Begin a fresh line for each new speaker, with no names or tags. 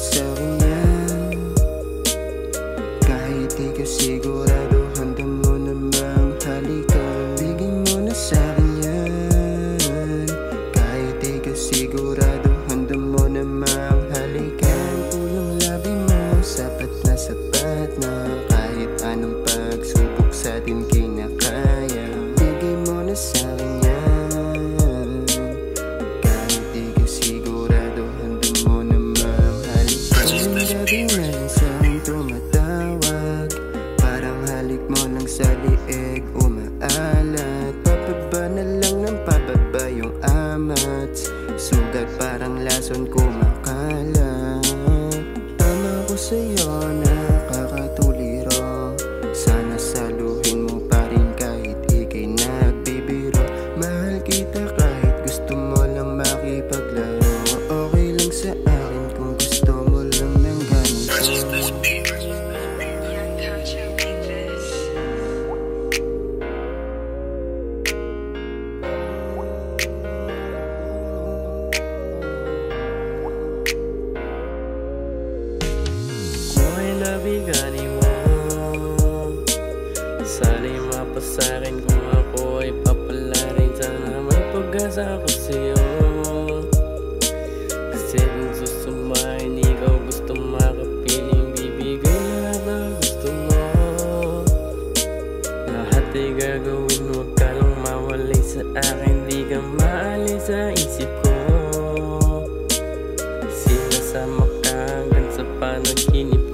sa'kin yan. Kahit di ka sigurado, handa mo namang halikan. Bigay mo na sa'kin yan. Kahit di ka sigurado, handa mo namang halikan. Pulang labi mo, sapat na kahit anong pagsubok sa'tin kinakaya. Bigay mo na sa'kin yan. Kahit di ka sigurado, handa mo namang halikan. Gabi na lang sa'kin tumatawag, parang halik mo lang sa lieg umaalat. Pababa na lang ng pababa yung amat, sugat parang lason kumakalat. Tama ko sa'yo, nakakatuliro. Sana saluhin mo pa rin kahit ika'y nagbibiro. Mahal kita kahit gusto mo lang makipaglaro. Okay lang sa akin kung gusto mo lang ng ganito.
Nabigani mo, sana'y mapasakin kung ako ay papalarin. Sana may pag-asa ako sa'yo, kasi kung susumahin ikaw gusto makapiling. Bibigay lahat na gusto mo, lahat ay gagawin. Huwag ka lang mawalay sa akin, di ka maalis sa isip ko. Sinasama ka hanggang sa panaginip